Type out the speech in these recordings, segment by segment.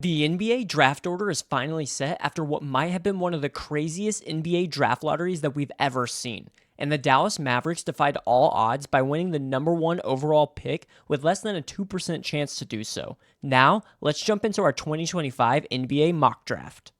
The NBA draft order is finally set after what might have been one of the craziest NBA draft lotteries that we've ever seen. And the Dallas Mavericks defied all odds by winning the number one overall pick with less than a 2% chance to do so. Now, let's jump into our 2025 NBA mock draft.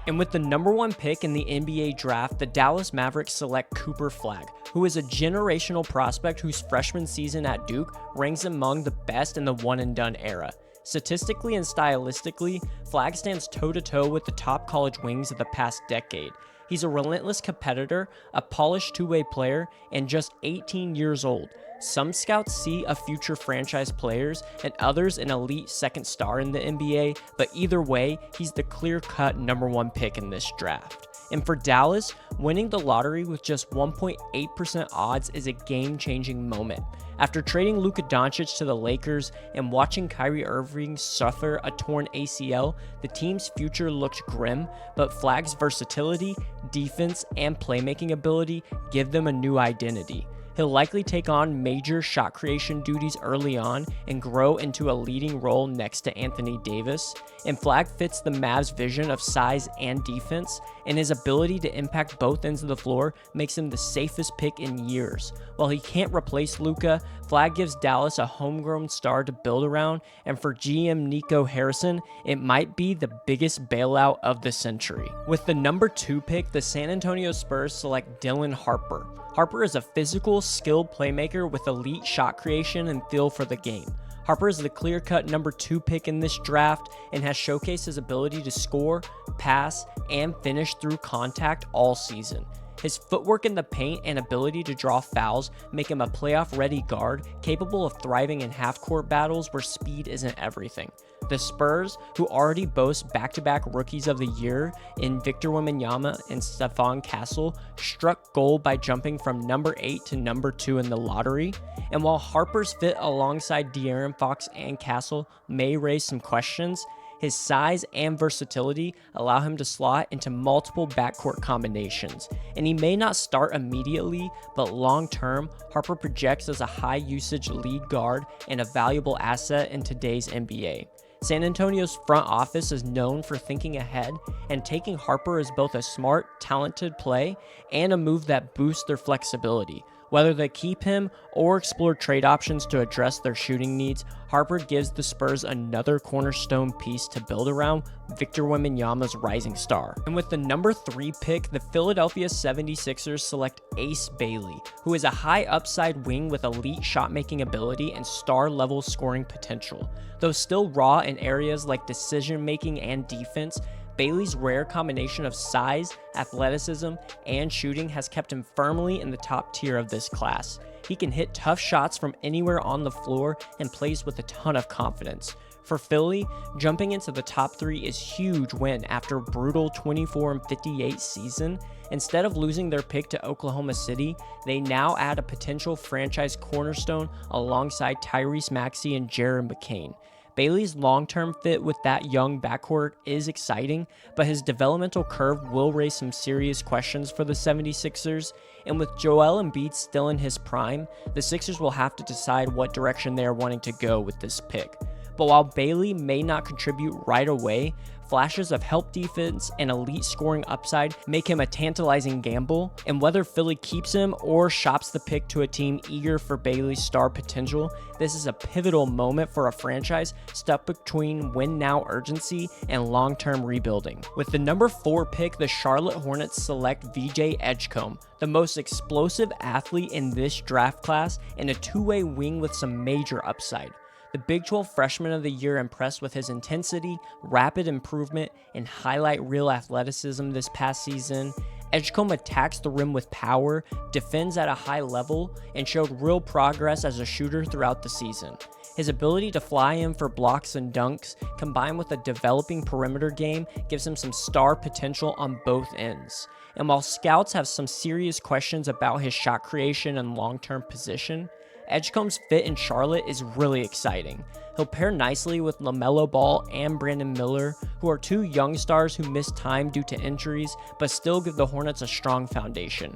And with the number one pick in the NBA draft, the Dallas Mavericks select Cooper Flagg, who is a generational prospect whose freshman season at Duke ranks among the best in the one-and-done era. Statistically and stylistically, Flagg stands toe-to-toe with the top college wings of the past decade. He's a relentless competitor, a polished two-way player, and just 18 years old. Some scouts see a future franchise players and others an elite second star in the NBA, but either way, he's the clear-cut number one pick in this draft. And for Dallas, winning the lottery with just 1.8% odds is a game-changing moment. After trading Luka Doncic to the Lakers and watching Kyrie Irving suffer a torn ACL, the team's future looked grim, but Flagg's versatility, defense, and playmaking ability give them a new identity. He'll likely take on major shot creation duties early on and grow into a leading role next to Anthony Davis, and Flagg fits the Mavs' vision of size and defense, and his ability to impact both ends of the floor makes him the safest pick in years. While he can't replace Luka, Flagg gives Dallas a homegrown star to build around, and for GM Nico Harrison, it might be the biggest bailout of the century. With the number 2 pick, the San Antonio Spurs select Dylan Harper. Harper is a physical, skilled playmaker with elite shot creation and feel for the game. Harper is the clear-cut number 2 pick in this draft and has showcased his ability to score, pass, and finish through contact all season. His footwork in the paint and ability to draw fouls make him a playoff-ready guard capable of thriving in half-court battles where speed isn't everything. The Spurs, who already boast back-to-back Rookies of the Year in Victor Wembanyama and Stephon Castle, struck gold by jumping from number 8 to number 2 in the lottery. And while Harper's fit alongside De'Aaron Fox and Castle may raise some questions, his size and versatility allow him to slot into multiple backcourt combinations, and he may not start immediately, but long-term, Harper projects as a high-usage lead guard and a valuable asset in today's NBA. San Antonio's front office is known for thinking ahead, and taking Harper is both a smart, talented play and a move that boosts their flexibility. Whether they keep him or explore trade options to address their shooting needs, Harper gives the Spurs another cornerstone piece to build around Victor Wembanyama's rising star. And with the number 3 pick, the Philadelphia 76ers select Ace Bailey, who is a high upside wing with elite shot-making ability and star-level scoring potential. Though still raw in areas like decision-making and defense, Bailey's rare combination of size, athleticism, and shooting has kept him firmly in the top tier of this class. He can hit tough shots from anywhere on the floor and plays with a ton of confidence. For Philly, jumping into the top 3 is a huge win after a brutal 24-58 season. Instead of losing their pick to Oklahoma City, they now add a potential franchise cornerstone alongside Tyrese Maxey and Jared McCain. Bailey's long-term fit with that young backcourt is exciting, but his developmental curve will raise some serious questions for the 76ers, and with Joel Embiid still in his prime, the Sixers will have to decide what direction they are wanting to go with this pick. But while Bailey may not contribute right away, flashes of help defense and elite scoring upside make him a tantalizing gamble, and whether Philly keeps him or shops the pick to a team eager for Bailey's star potential, this is a pivotal moment for a franchise stuck between win-now urgency and long-term rebuilding. With the number 4 pick, the Charlotte Hornets select VJ Edgecombe, the most explosive athlete in this draft class and a two-way wing with some major upside. The Big 12 Freshman of the Year impressed with his intensity, rapid improvement, and highlight reel athleticism this past season. Edgecombe attacks the rim with power, defends at a high level, and showed real progress as a shooter throughout the season. His ability to fly in for blocks and dunks, combined with a developing perimeter game, gives him some star potential on both ends. And while scouts have some serious questions about his shot creation and long-term position, Edgecombe's fit in Charlotte is really exciting. He'll pair nicely with LaMelo Ball and Brandon Miller, who are 2 young stars who missed time due to injuries, but still give the Hornets a strong foundation.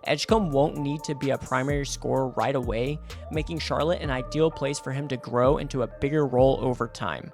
Edgecombe won't need to be a primary scorer right away, making Charlotte an ideal place for him to grow into a bigger role over time.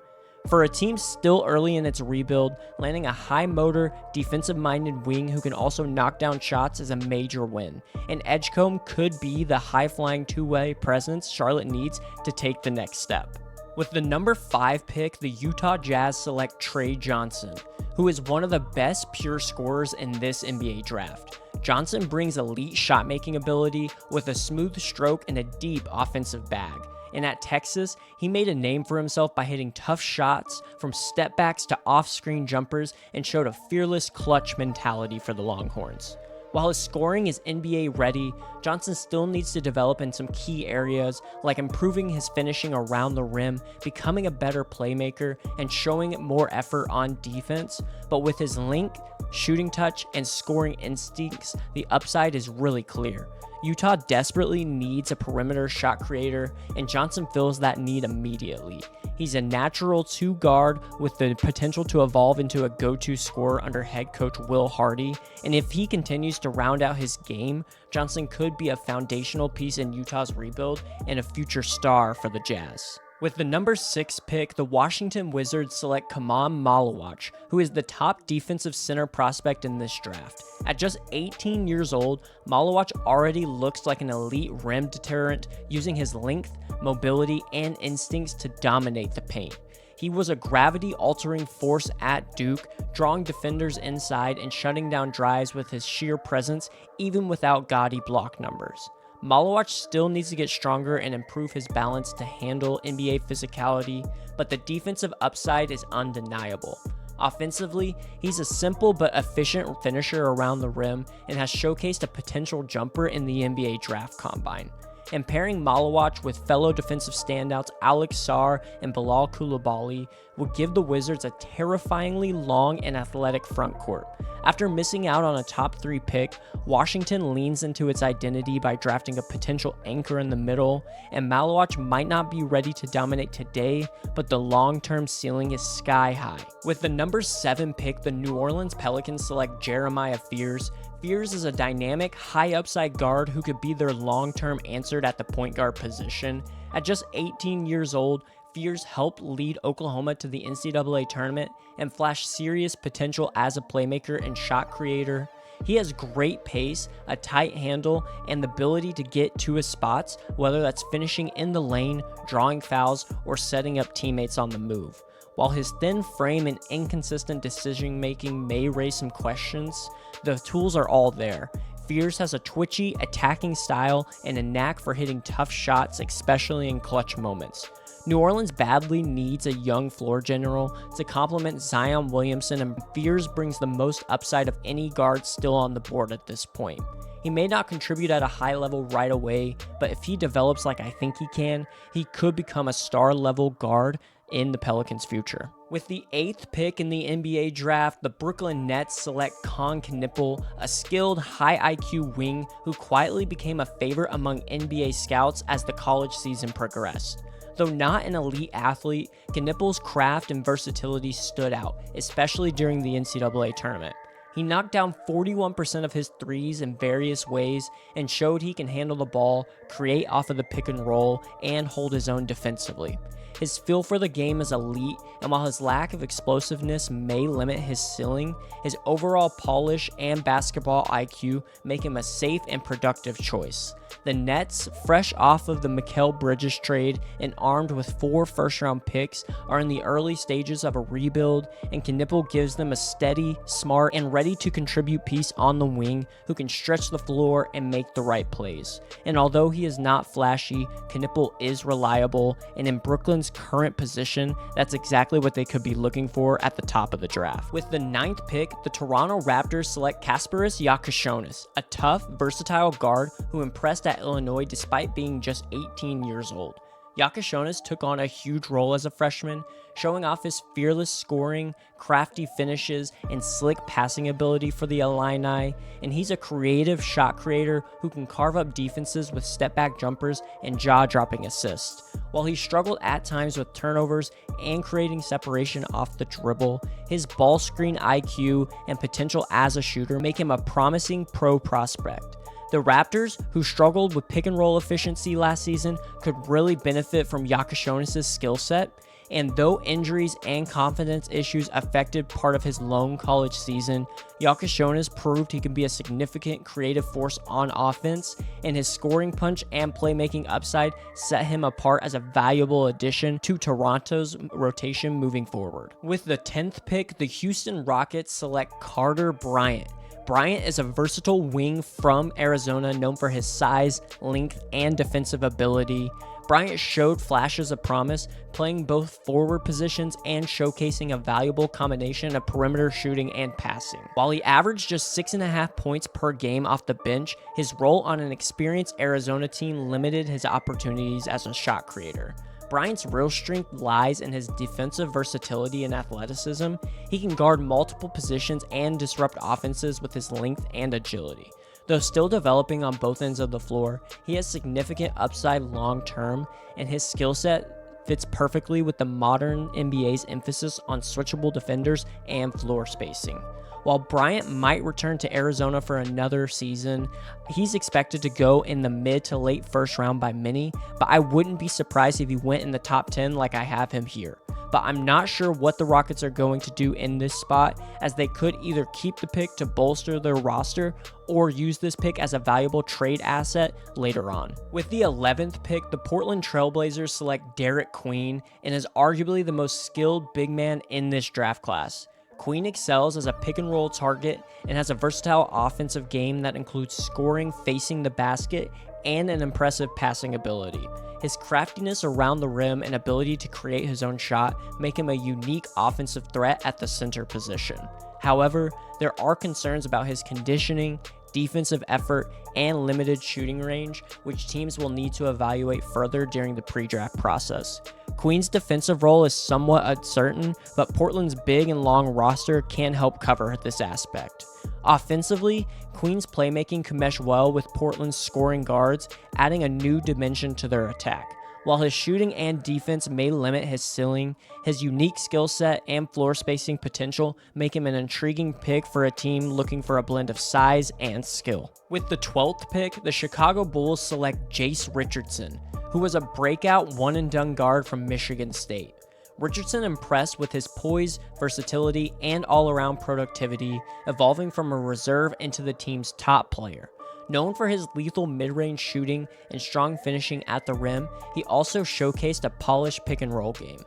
For a team still early in its rebuild, landing a high-motor, defensive-minded wing who can also knock down shots is a major win, and Edgecombe could be the high-flying two-way presence Charlotte needs to take the next step. With the number 5 pick, the Utah Jazz select Trey Johnson, who is one of the best pure scorers in this NBA draft. Johnson brings elite shot-making ability with a smooth stroke and a deep offensive bag. And at Texas, he made a name for himself by hitting tough shots from stepbacks to off-screen jumpers and showed a fearless clutch mentality for the Longhorns. While his scoring is NBA ready, Johnson still needs to develop in some key areas like improving his finishing around the rim, becoming a better playmaker, and showing more effort on defense. But with his length, shooting touch, and scoring instincts, the upside is really clear. Utah desperately needs a perimeter shot creator, and Johnson fills that need immediately. He's a natural 2 guard with the potential to evolve into a go-to scorer under head coach Will Hardy, and if he continues to round out his game, Johnson could be a foundational piece in Utah's rebuild and a future star for the Jazz. With the number 6 pick, the Washington Wizards select Kamam Malawach, who is the top defensive center prospect in this draft. At just 18 years old, Malawach already looks like an elite rim deterrent, using his length, mobility, and instincts to dominate the paint. He was a gravity-altering force at Duke, drawing defenders inside and shutting down drives with his sheer presence, even without gaudy block numbers. Malawach still needs to get stronger and improve his balance to handle NBA physicality, but the defensive upside is undeniable. Offensively, he's a simple but efficient finisher around the rim and has showcased a potential jumper in the NBA Draft Combine. And pairing Malawach with fellow defensive standouts Alex Sarr and Bilal Coulibaly would give the Wizards a terrifyingly long and athletic front court. After missing out on a top 3 pick, Washington leans into its identity by drafting a potential anchor in the middle, and Malawach might not be ready to dominate today, but the long-term ceiling is sky high. With the number 7 pick, the New Orleans Pelicans select Jeremiah Fears. Fears is a dynamic, high-upside guard who could be their long-term answer at the point guard position. At just 18 years old, Fears helped lead Oklahoma to the NCAA tournament and flashed serious potential as a playmaker and shot creator. He has great pace, a tight handle, and the ability to get to his spots, whether that's finishing in the lane, drawing fouls, or setting up teammates on the move. While his thin frame and inconsistent decision-making may raise some questions, the tools are all there. Fears has a twitchy, attacking style and a knack for hitting tough shots, especially in clutch moments. New Orleans badly needs a young floor general to complement Zion Williamson, and Fears brings the most upside of any guard still on the board at this point. He may not contribute at a high level right away, but if he develops like I think he can, he could become a star-level guard in the Pelicans' future. With the 8th pick in the NBA draft, the Brooklyn Nets select Con Knippel, a skilled, high IQ wing who quietly became a favorite among NBA scouts as the college season progressed. Though not an elite athlete, Knippel's craft and versatility stood out, especially during the NCAA tournament. He knocked down 41% of his threes in various ways and showed he can handle the ball, create off of the pick and roll, and hold his own defensively. His feel for the game is elite, and while his lack of explosiveness may limit his ceiling, his overall polish and basketball IQ make him a safe and productive choice. The Nets, fresh off of the Mikal Bridges trade and armed with 4 first-round picks, are in the early stages of a rebuild, and Knippel gives them a steady, smart, and ready-to-contribute piece on the wing who can stretch the floor and make the right plays. And although he is not flashy, Knippel is reliable, and in Brooklyn's current position, that's exactly what they could be looking for at the top of the draft. With the 9th pick, the Toronto Raptors select Kasparas Yakashonis, a tough, versatile guard who impressed at Illinois despite being just 18 years old. Yakashonis took on a huge role as a freshman, showing off his fearless scoring, crafty finishes, and slick passing ability for the Illini, and he's a creative shot creator who can carve up defenses with step-back jumpers and jaw-dropping assists. While he struggled at times with turnovers and creating separation off the dribble, his ball screen IQ and potential as a shooter make him a promising pro prospect. The Raptors, who struggled with pick and roll efficiency last season, could really benefit from Yakashonis' skill set. And though injuries and confidence issues affected part of his lone college season, Yakashonis proved he could be a significant creative force on offense, and his scoring punch and playmaking upside set him apart as a valuable addition to Toronto's rotation moving forward. With the 10th pick, the Houston Rockets select Carter Bryant. Bryant is a versatile wing from Arizona known for his size, length, and defensive ability. Bryant showed flashes of promise, playing both forward positions and showcasing a valuable combination of perimeter shooting and passing. While he averaged just 6.5 points per game off the bench, his role on an experienced Arizona team limited his opportunities as a shot creator. Bryant's real strength lies in his defensive versatility and athleticism. He can guard multiple positions and disrupt offenses with his length and agility. Though still developing on both ends of the floor, he has significant upside long-term, and his skill set fits perfectly with the modern NBA's emphasis on switchable defenders and floor spacing. While Bryant might return to Arizona for another season, he's expected to go in the mid to late first round by many, but I wouldn't be surprised if he went in the top 10 like I have him here. But I'm not sure what the Rockets are going to do in this spot, as they could either keep the pick to bolster their roster or use this pick as a valuable trade asset later on. With the 11th pick, the Portland Trailblazers select Derek Queen and is arguably the most skilled big man in this draft class. Queen excels as a pick-and-roll target and has a versatile offensive game that includes scoring facing the basket and an impressive passing ability. His craftiness around the rim and ability to create his own shot make him a unique offensive threat at the center position. However, there are concerns about his conditioning, defensive effort, and limited shooting range, which teams will need to evaluate further during the pre-draft process. Queen's defensive role is somewhat uncertain, but Portland's big and long roster can help cover this aspect. Offensively, Queen's playmaking can mesh well with Portland's scoring guards, adding a new dimension to their attack. While his shooting and defense may limit his ceiling, his unique skill set and floor spacing potential make him an intriguing pick for a team looking for a blend of size and skill. With the 12th pick, the Chicago Bulls select Jace Richardson, who was a breakout one-and-done guard from Michigan State. Richardson impressed with his poise, versatility, and all-around productivity, evolving from a reserve into the team's top player. Known for his lethal mid-range shooting and strong finishing at the rim, he also showcased a polished pick-and-roll game.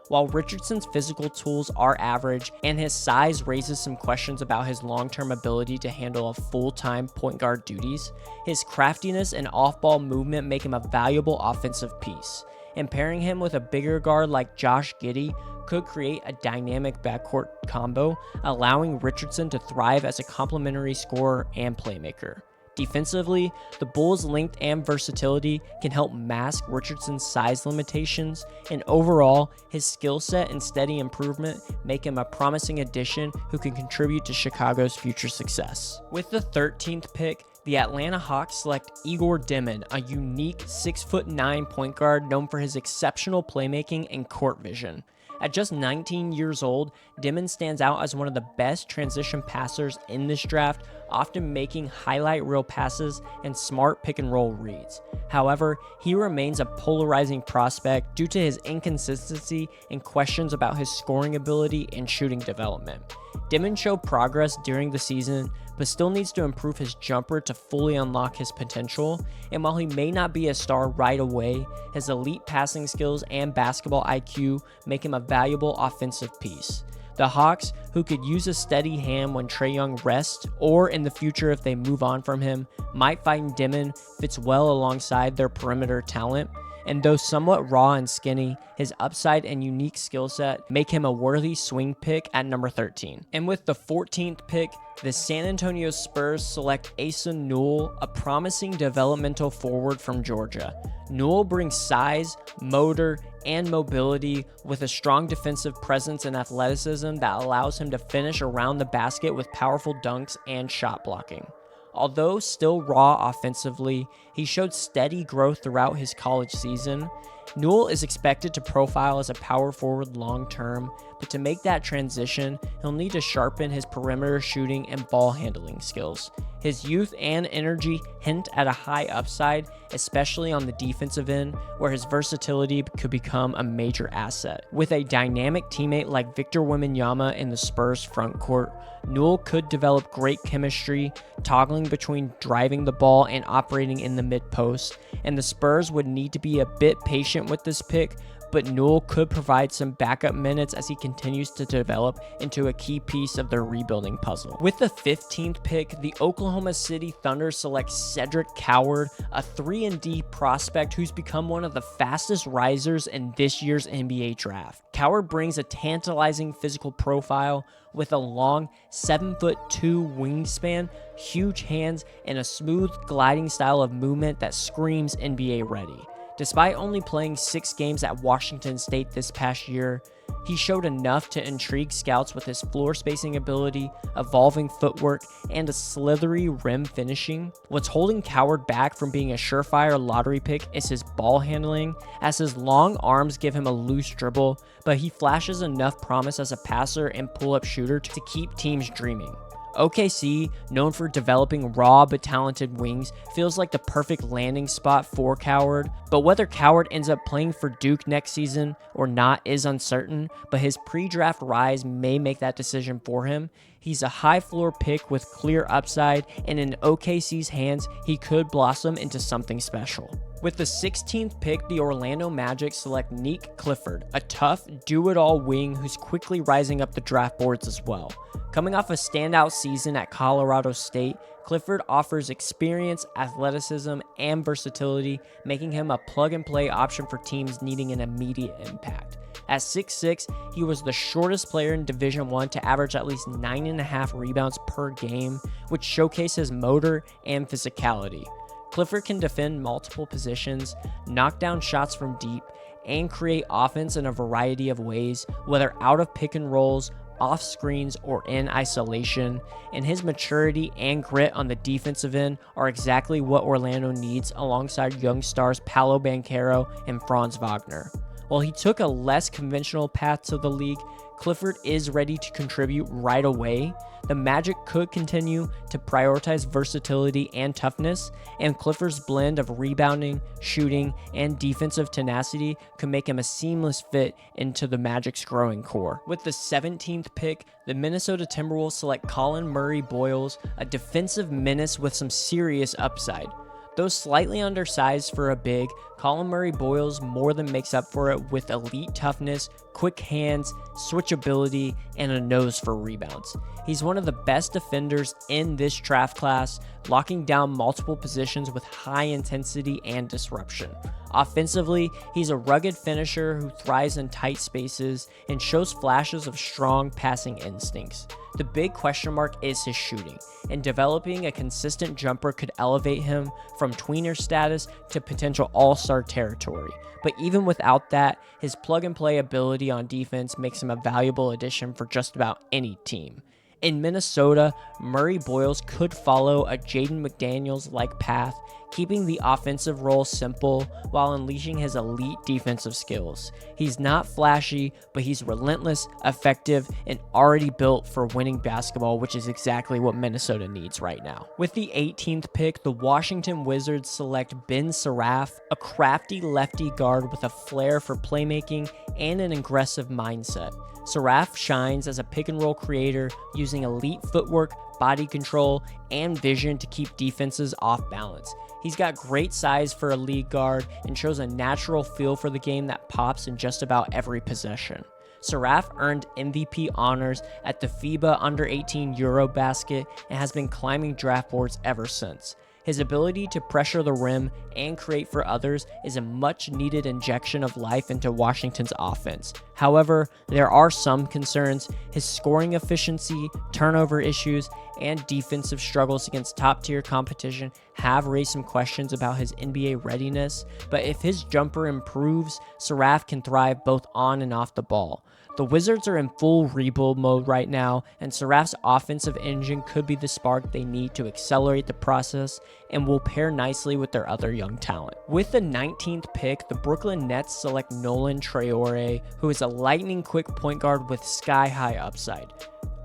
While Richardson's physical tools are average and his size raises some questions about his long-term ability to handle a full-time point guard duties, his craftiness and off-ball movement make him a valuable offensive piece. And pairing him with a bigger guard like Josh Giddey could create a dynamic backcourt combo, allowing Richardson to thrive as a complementary scorer and playmaker. Defensively, the Bulls' length and versatility can help mask Richardson's size limitations, and overall, his skill set and steady improvement make him a promising addition who can contribute to Chicago's future success. With the 13th pick, the Atlanta Hawks select Igor Dimin, a unique 6'9" point guard known for his exceptional playmaking and court vision. At just 19 years old, Dimin stands out as one of the best transition passers in this draft, often making highlight reel passes and smart pick-and-roll reads. However, he remains a polarizing prospect due to his inconsistency and questions about his scoring ability and shooting development. Dimin showed progress during the season, but still needs to improve his jumper to fully unlock his potential, and while he may not be a star right away, his elite passing skills and basketball IQ make him a valuable offensive piece. The Hawks, who could use a steady hand when Trae Young rests, or in the future if they move on from him, might find Dimin fits well alongside their perimeter talent. And though somewhat raw and skinny, his upside and unique skill set make him a worthy swing pick at number 13. And with the 14th pick, the San Antonio Spurs select Asa Newell, a promising developmental forward from Georgia. Newell brings size, motor, and mobility with a strong defensive presence and athleticism that allows him to finish around the basket with powerful dunks and shot blocking. Although still raw offensively, he showed steady growth throughout his college season, Newell is expected to profile as a power forward long term, but to make that transition, he'll need to sharpen his perimeter shooting and ball handling skills. His youth and energy hint at a high upside, especially on the defensive end, where his versatility could become a major asset. With a dynamic teammate like Victor Wembanyama in the Spurs front court, Newell could develop great chemistry, toggling between driving the ball and operating in the mid-post, and the Spurs would need to be a bit patient with this pick, but Newell could provide some backup minutes as he continues to develop into a key piece of their rebuilding puzzle. With the 15th pick, the Oklahoma City Thunder select Cedric Coward, a 3-and-D prospect who's become one of the fastest risers in this year's NBA draft. Coward brings a tantalizing physical profile with a long 7'2" wingspan, huge hands, and a smooth gliding style of movement that screams NBA ready. Despite only playing 6 games at Washington State this past year, he showed enough to intrigue scouts with his floor spacing ability, evolving footwork, and a slithery rim finishing. What's holding Coward back from being a surefire lottery pick is his ball handling, as his long arms give him a loose dribble, but he flashes enough promise as a passer and pull-up shooter to keep teams dreaming. OKC, known for developing raw but talented wings, feels like the perfect landing spot for Coward, but whether Coward ends up playing for Duke next season or not is uncertain, but his pre-draft rise may make that decision for him. He's a high floor pick with clear upside, and in OKC's hands, he could blossom into something special. With the 16th pick, the Orlando Magic select Nick Clifford, a tough, do-it-all wing who's quickly rising up the draft boards as well. Coming off a standout season at Colorado State, Clifford offers experience, athleticism, and versatility, making him a plug-and-play option for teams needing an immediate impact. At 6'6", he was the shortest player in Division I to average at least 9.5 rebounds per game, which showcases motor and physicality. Clifford can defend multiple positions, knock down shots from deep, and create offense in a variety of ways, whether out of pick and rolls, off screens, or in isolation, and his maturity and grit on the defensive end are exactly what Orlando needs alongside young stars Paolo Banchero and Franz Wagner. While he took a less conventional path to the league, Clifford is ready to contribute right away. The Magic could continue to prioritize versatility and toughness, and Clifford's blend of rebounding, shooting, and defensive tenacity could make him a seamless fit into the Magic's growing core. With the 17th pick, the Minnesota Timberwolves select Colin Murray-Boyles, a defensive menace with some serious upside. Though slightly undersized for a big, Colin Murray-Boyles more than makes up for it with elite toughness, quick hands, switchability, and a nose for rebounds. He's one of the best defenders in this draft class, locking down multiple positions with high intensity and disruption. Offensively, he's a rugged finisher who thrives in tight spaces and shows flashes of strong passing instincts. The big question mark is his shooting, and developing a consistent jumper could elevate him from tweener status to potential all-star territory. But even without that, his plug-and-play ability on defense makes him a valuable addition for just about any team. In Minnesota, Murray-Boyles could follow a Jaden McDaniels-like path, keeping the offensive role simple while unleashing his elite defensive skills. He's not flashy, but he's relentless, effective, and already built for winning basketball, which is exactly what Minnesota needs right now. With the 18th pick, the Washington Wizards select Ben Saraf, a crafty lefty guard with a flair for playmaking and an aggressive mindset. Saraf shines as a pick-and-roll creator using elite footwork, body control, and vision to keep defenses off balance. He's got great size for a league guard and shows a natural feel for the game that pops in just about every possession. Saraf earned MVP honors at the FIBA Under-18 Eurobasket and has been climbing draft boards ever since. His ability to pressure the rim and create for others is a much-needed injection of life into Washington's offense. However, there are some concerns. His scoring efficiency, turnover issues, and defensive struggles against top-tier competition have raised some questions about his NBA readiness, but if his jumper improves, Saraf can thrive both on and off the ball. The Wizards are in full rebuild mode right now, and Saraf's offensive engine could be the spark they need to accelerate the process and will pair nicely with their other young talent. With the 19th pick, the Brooklyn Nets select Nolan Traore, who is a lightning-quick point guard with sky-high upside.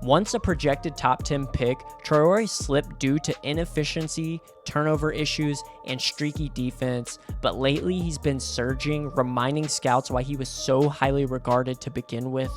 Once a projected top 10 pick, Traore slipped due to inefficiency, turnover issues, and streaky defense, but lately he's been surging, reminding scouts why he was so highly regarded to begin with.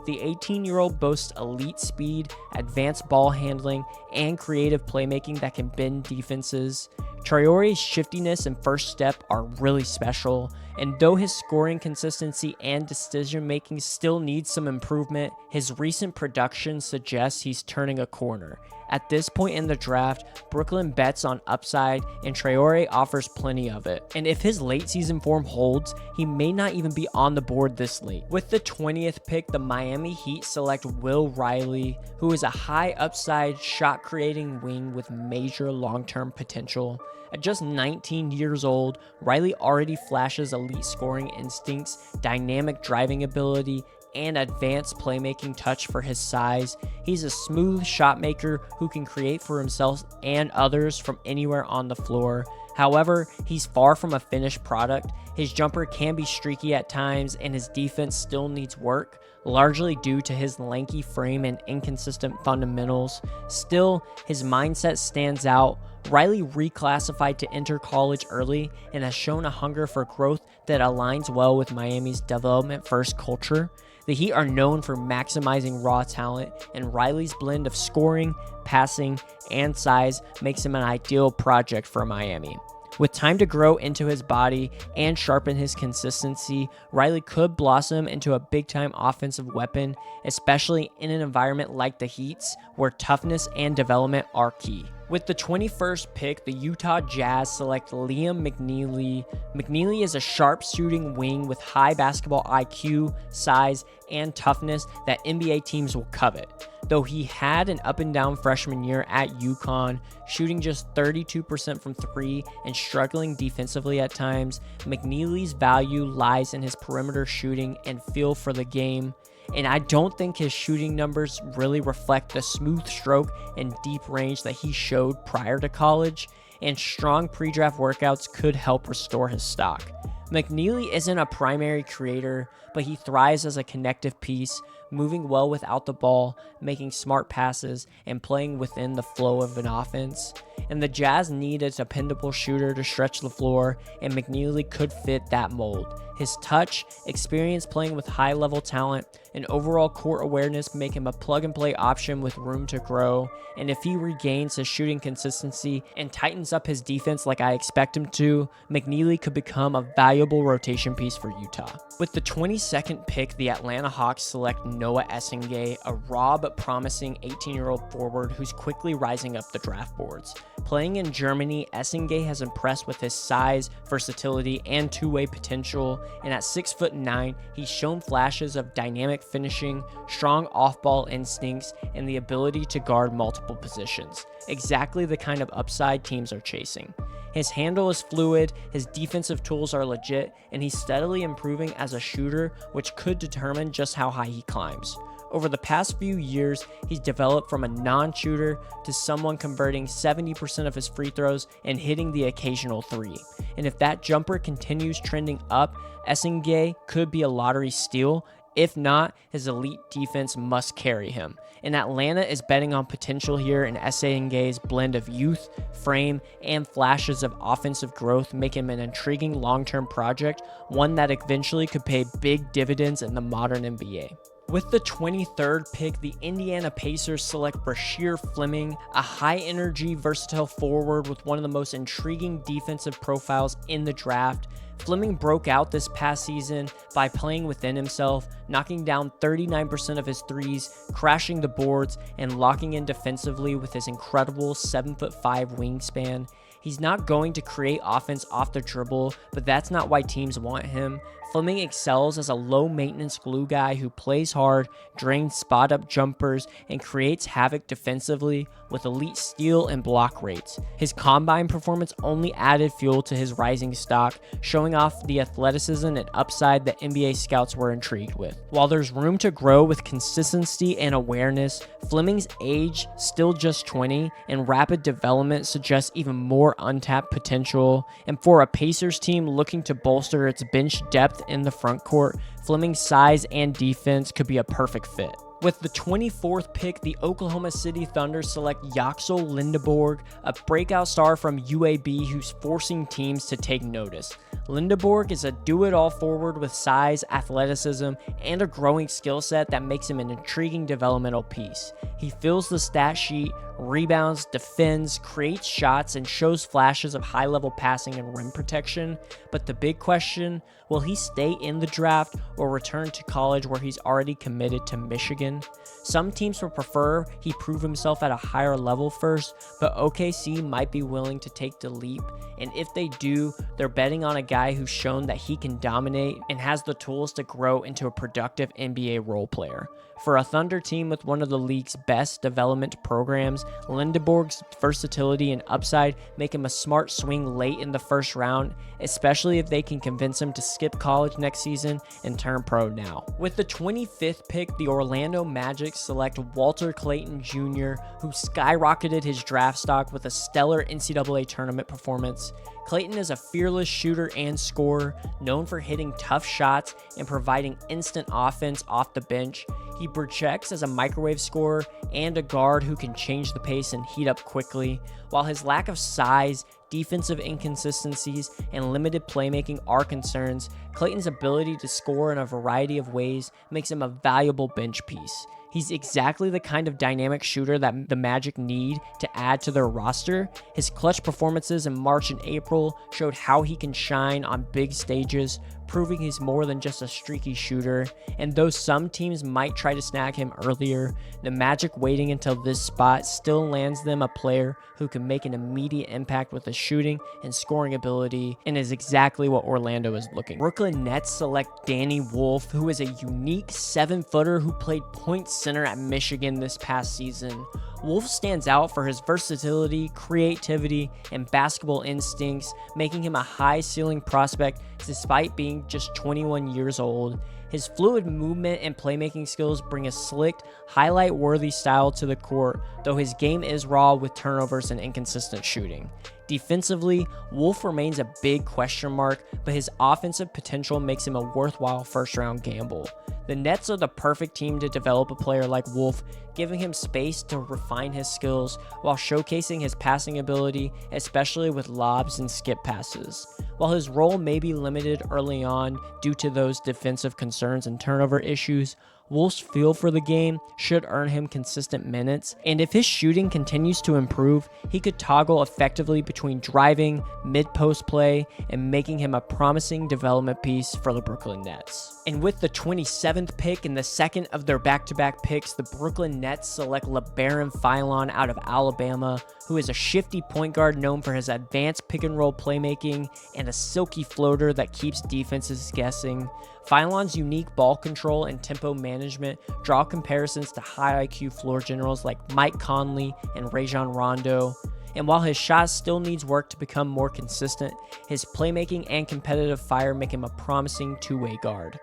The 18-year-old boasts elite speed, advanced ball handling, and creative playmaking that can bend defenses. Traore's shiftiness and first step are really special, and though his scoring consistency and decision-making still needs some improvement, his recent production suggests he's turning a corner. At this point in the draft, Brooklyn bets on upside, and Traore offers plenty of it. And if his late season form holds, he may not even be on the board this late. With the 20th pick, the Miami Heat select Will Riley, who is a high upside, shot-creating wing with major long-term potential. At just 19 years old, Riley already flashes elite scoring instincts, dynamic driving ability, and advanced playmaking touch for his size. He's a smooth shot maker who can create for himself and others from anywhere on the floor. However, he's far from a finished product. His jumper can be streaky at times, and his defense still needs work, largely due to his lanky frame and inconsistent fundamentals. Still, his mindset stands out. Riley reclassified to enter college early and has shown a hunger for growth that aligns well with Miami's development-first culture. The Heat are known for maximizing raw talent, and Riley's blend of scoring, passing, and size makes him an ideal project for Miami. With time to grow into his body and sharpen his consistency, Riley could blossom into a big-time offensive weapon, especially in an environment like the Heat's, where toughness and development are key. With the 21st pick, the Utah Jazz select Liam McNeely. McNeely is a sharp-shooting wing with high basketball IQ, size, and toughness that NBA teams will covet. Though he had an up-and-down freshman year at UConn, shooting just 32% from three and struggling defensively at times, McNeely's value lies in his perimeter shooting and feel for the game. And I don't think his shooting numbers really reflect the smooth stroke and deep range that he showed prior to college, and strong pre-draft workouts could help restore his stock. McNeely isn't a primary creator, but he thrives as a connective piece, moving well without the ball, making smart passes, and playing within the flow of an offense. And the Jazz need a dependable shooter to stretch the floor, and McNeely could fit that mold. His touch, experience playing with high-level talent, and overall court awareness make him a plug-and-play option with room to grow. And if he regains his shooting consistency and tightens up his defense like I expect him to, McNeely could become a valuable rotation piece for Utah. With the 22nd pick, the Atlanta Hawks select Noah Essingay, a raw but promising 18-year-old forward who's quickly rising up the draft boards. Playing in Germany, Essingay has impressed with his size, versatility, and two-way potential, and at 6'9", he's shown flashes of dynamic finishing, strong off-ball instincts, and the ability to guard multiple positions. Exactly the kind of upside teams are chasing. His handle is fluid, his defensive tools are legit, and he's steadily improving as a shooter, which could determine just how high he climbs. Over the past few years, he's developed from a non-shooter to someone converting 70% of his free throws and hitting the occasional three. And if that jumper continues trending up, Essingay could be a lottery steal. If not, his elite defense must carry him. And Atlanta is betting on potential here, and Essingay's blend of youth, frame, and flashes of offensive growth make him an intriguing long-term project, one that eventually could pay big dividends in the modern NBA. With the 23rd pick, the Indiana Pacers select Brashear Fleming, a high-energy, versatile forward with one of the most intriguing defensive profiles in the draft. Fleming broke out this past season by playing within himself, knocking down 39% of his threes, crashing the boards, and locking in defensively with his incredible 7'5" wingspan. He's not going to create offense off the dribble, but that's not why teams want him. Fleming excels as a low-maintenance glue guy who plays hard, drains spot-up jumpers, and creates havoc defensively with elite steal and block rates. His combine performance only added fuel to his rising stock, showing off the athleticism and upside that NBA scouts were intrigued with. While there's room to grow with consistency and awareness, Fleming's age, still just 20, and rapid development suggests even more untapped potential. And for a Pacers team looking to bolster its bench depth in the front court, Fleming's size and defense could be a perfect fit. With the 24th pick, the Oklahoma City Thunder select Yaxel Lindeborg, a breakout star from UAB who's forcing teams to take notice. Lindeborg is a do-it-all forward with size, athleticism, and a growing skill set that makes him an intriguing developmental piece. He fills the stat sheet, rebounds, defends, creates shots, and shows flashes of high-level passing and rim protection. But the big question, will he stay in the draft or return to college where he's already committed to Michigan? Some teams would prefer he prove himself at a higher level first, but OKC might be willing to take the leap, and if they do, they're betting on a guy who's shown that he can dominate and has the tools to grow into a productive NBA role player. For a Thunder team with one of the league's best development programs, Lindeborg's versatility and upside make him a smart swing late in the first round, especially if they can convince him to skip college next season and turn pro now. With the 25th pick, the Orlando Magic select Walter Clayton Jr., who skyrocketed his draft stock with a stellar NCAA tournament performance. Clayton is a fearless shooter and scorer, known for hitting tough shots and providing instant offense off the bench. He projects as a microwave scorer and a guard who can change the pace and heat up quickly. While his lack of size, defensive inconsistencies, and limited playmaking are concerns, Clayton's ability to score in a variety of ways makes him a valuable bench piece. He's exactly the kind of dynamic shooter that the Magic need to add to their roster. His clutch performances in March and April showed how he can shine on big stages, proving he's more than just a streaky shooter. And though some teams might try to snag him earlier, the Magic waiting until this spot still lands them a player who can make an immediate impact with his shooting and scoring ability, and is exactly what Orlando is looking. Brooklyn Nets select Danny Wolf, who is a unique 7-footer who played point center at Michigan this past season. Wolf stands out for his versatility, creativity, and basketball instincts, making him a high-ceiling prospect despite being just 21 years old. His fluid movement and playmaking skills bring a slick, highlight-worthy style to the court, though his game is raw with turnovers and inconsistent shooting. Defensively, Wolf remains a big question mark, but his offensive potential makes him a worthwhile first-round gamble. The Nets are the perfect team to develop a player like Wolf, giving him space to refine his skills while showcasing his passing ability, especially with lobs and skip passes. While his role may be limited early on due to those defensive concerns and turnover issues, Wolf's feel for the game should earn him consistent minutes, and if his shooting continues to improve, he could toggle effectively between driving, mid-post play, and making him a promising development piece for the Brooklyn Nets. And with the 27th pick and the second of their back-to-back picks, the Brooklyn Nets select LeBaron Philon out of Alabama, who is a shifty point guard known for his advanced pick-and-roll playmaking and a silky floater that keeps defenses guessing. Philon's unique ball control and tempo management draw comparisons to high IQ floor generals like Mike Conley and Rajon Rondo. And while his shot still needs work to become more consistent, his playmaking and competitive fire make him a promising two-way guard.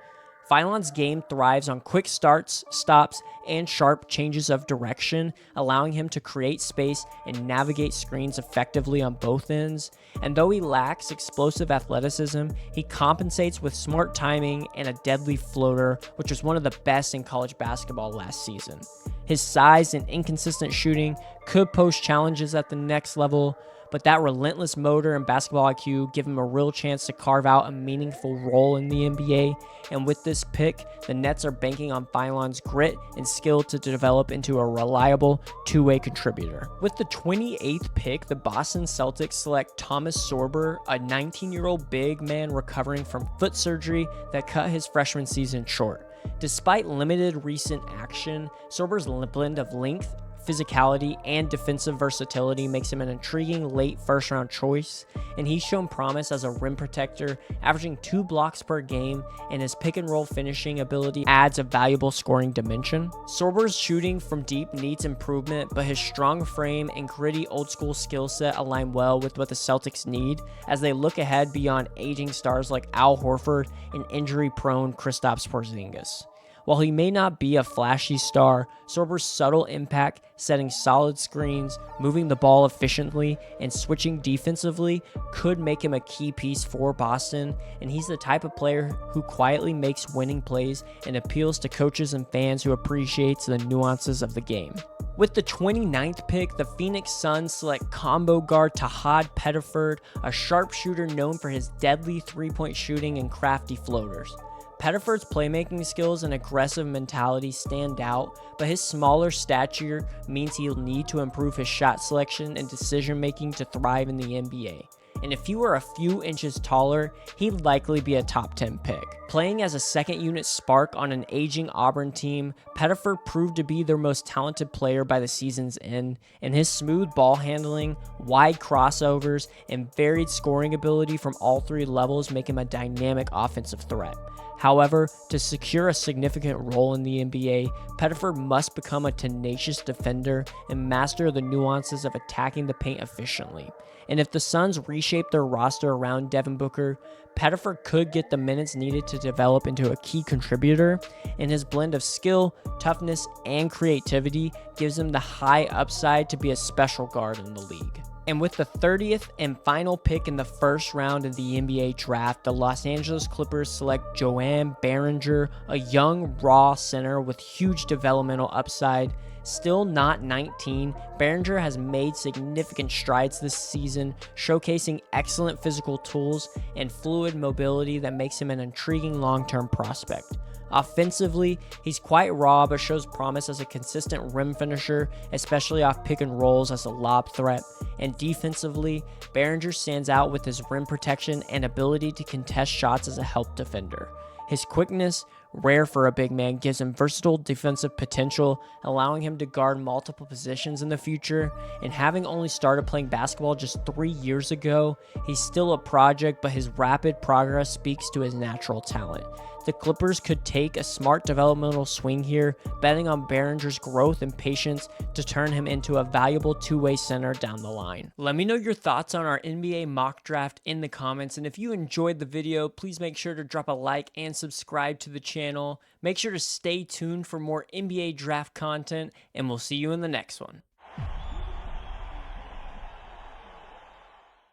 Philon's game thrives on quick starts, stops, and sharp changes of direction, allowing him to create space and navigate screens effectively on both ends. And though he lacks explosive athleticism, he compensates with smart timing and a deadly floater, which was one of the best in college basketball last season. His size and inconsistent shooting could pose challenges at the next level, but that relentless motor and basketball IQ give him a real chance to carve out a meaningful role in the NBA. And with this pick, the Nets are banking on Philon's grit and skill to develop into a reliable two-way contributor. With the 28th pick, the Boston Celtics select Thomas Sorber, a 19-year-old big man recovering from foot surgery that cut his freshman season short. Despite limited recent action, Sorber's blend of length, physicality, and defensive versatility makes him an intriguing late first-round choice, and he's shown promise as a rim protector, averaging 2 blocks per game, and his pick-and-roll finishing ability adds a valuable scoring dimension. Sorber's shooting from deep needs improvement, but his strong frame and gritty old-school skill set align well with what the Celtics need as they look ahead beyond aging stars like Al Horford and injury-prone Kristaps Porzingis. While he may not be a flashy star, Sorber's subtle impact, setting solid screens, moving the ball efficiently, and switching defensively could make him a key piece for Boston, and he's the type of player who quietly makes winning plays and appeals to coaches and fans who appreciates the nuances of the game. With the 29th pick, the Phoenix Suns select combo guard Tahad Pettiford, a sharpshooter known for his deadly three-point shooting and crafty floaters. Pettiford's playmaking skills and aggressive mentality stand out, but his smaller stature means he'll need to improve his shot selection and decision-making to thrive in the NBA. And if he were a few inches taller, he'd likely be a top 10 pick. Playing as a second-unit spark on an aging Auburn team, Pettiford proved to be their most talented player by the season's end, and his smooth ball handling, wide crossovers, and varied scoring ability from all 3 levels make him a dynamic offensive threat. However, to secure a significant role in the NBA, Pettiford must become a tenacious defender and master the nuances of attacking the paint efficiently. And if the Suns reshape their roster around Devin Booker, Pettiford could get the minutes needed to develop into a key contributor, and his blend of skill, toughness, and creativity gives him the high upside to be a special guard in the league. And with the 30th and final pick in the first round of the NBA draft, the Los Angeles Clippers select Joanne Behringer, a young, raw center with huge developmental upside. Still not 19, Behringer has made significant strides this season, showcasing excellent physical tools and fluid mobility that makes him an intriguing long-term prospect. Offensively, he's quite raw but shows promise as a consistent rim finisher, especially off pick and rolls as a lob threat. And defensively, Behringer stands out with his rim protection and ability to contest shots as a help defender. His quickness, rare for a big man, gives him versatile defensive potential, allowing him to guard multiple positions in the future. And having only started playing basketball just 3 years ago, he's still a project, but his rapid progress speaks to his natural talent. The Clippers could take a smart developmental swing here, betting on Behringer's growth and patience to turn him into a valuable two-way center down the line. Let me know your thoughts on our NBA mock draft in the comments, and if you enjoyed the video, please make sure to drop a like and subscribe to the channel. Make sure to stay tuned for more NBA draft content, and we'll see you in the next one.